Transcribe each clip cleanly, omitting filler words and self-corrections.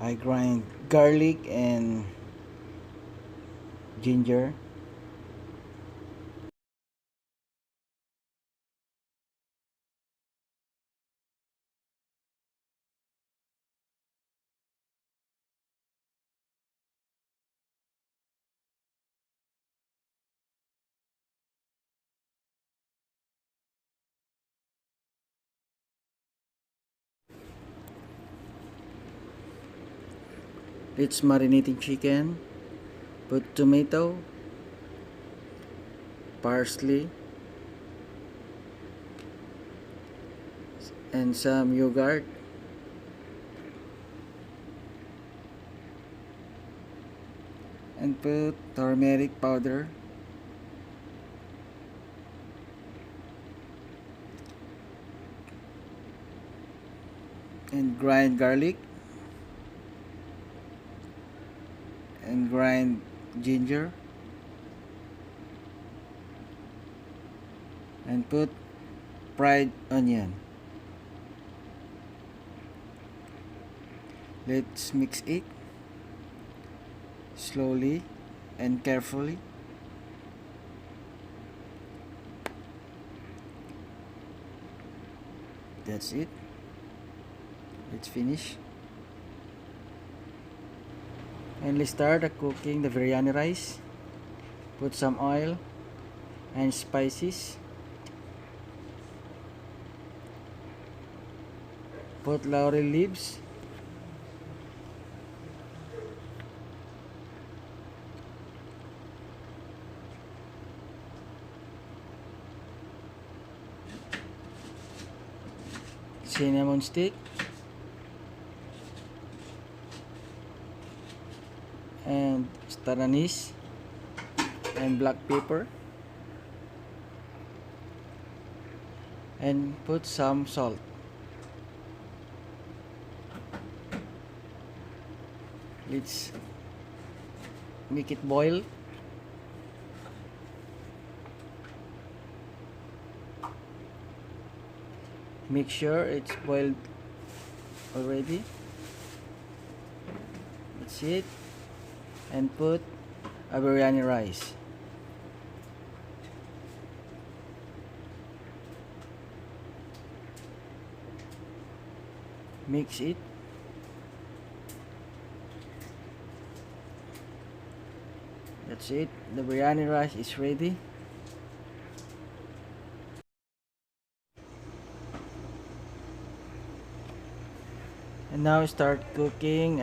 I grind garlic and ginger. It's marinating chicken. Put tomato, parsley, and some yogurt. And put turmeric powder. And grind garlic. And grind ginger. And put fried onion. Let's mix it slowly and carefully. That's it. Let's finish. And let's start cooking the biryani rice. Put some oil and spices. Put laurel leaves. Cinnamon stick. And star anise. And black pepper. And put some salt. Let's make it boil. Make sure it's boiled already. That's it. And put a biryani rice. Mix it. That's it. The biryani rice is ready. And now start cooking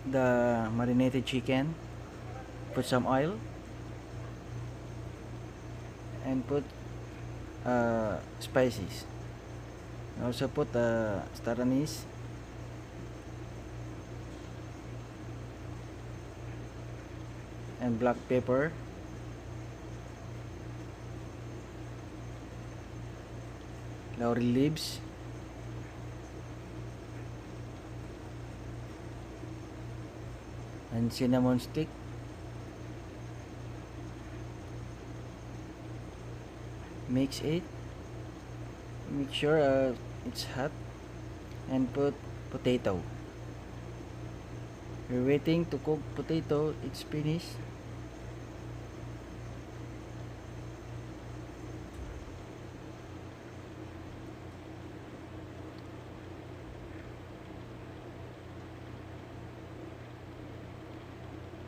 the marinated chicken. Put some oil and put spices. And also put star anise and black pepper. Laurel leaves. And cinnamon stick. Mix it. Make sure it's hot. And put potato. We're waiting to cook potato. It's finished.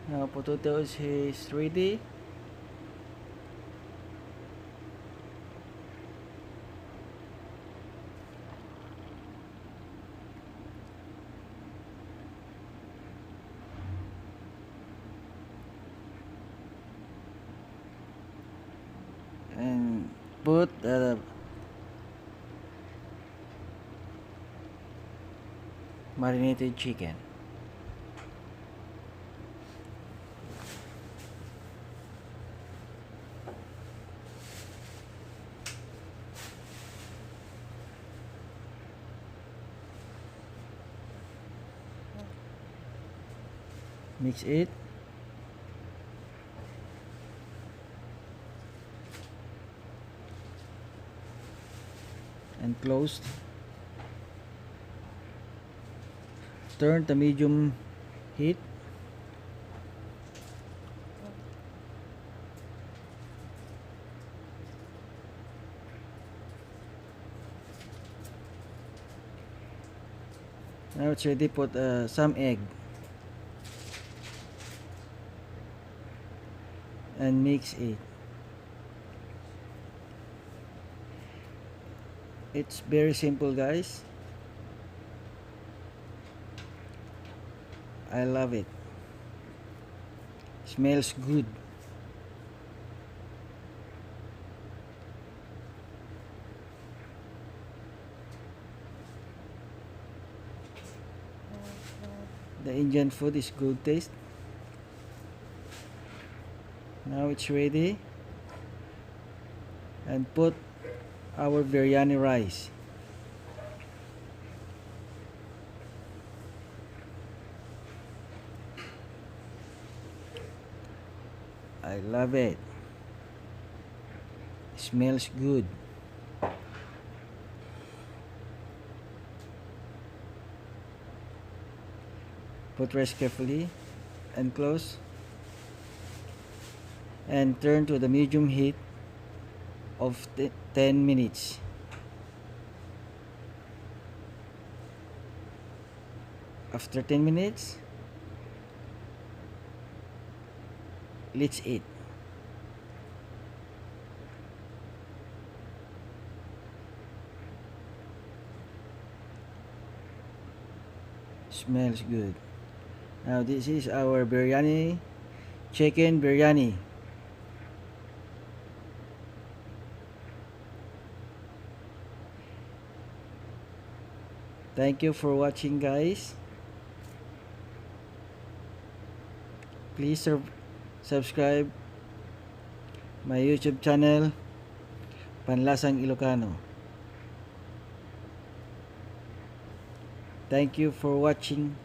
Now potato is ready. And put marinated chicken. Mix it. And close. turn to medium heat. Now it's ready. Put some egg and mix it. It's very simple, guys. I love it. Smells good. The Indian food is good taste. Now it's ready. And put our biryani rice. I love it. Smells good. Put rice carefully and close. And turn to the medium heat of 10 minutes. After 10 minutes, let's eat. Smells good. Now this is our biryani, chicken biryani. Thank you for watching, guys. Please subscribe my YouTube channel, Panlasang Ilocano. Thank you for watching.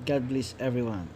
God bless everyone.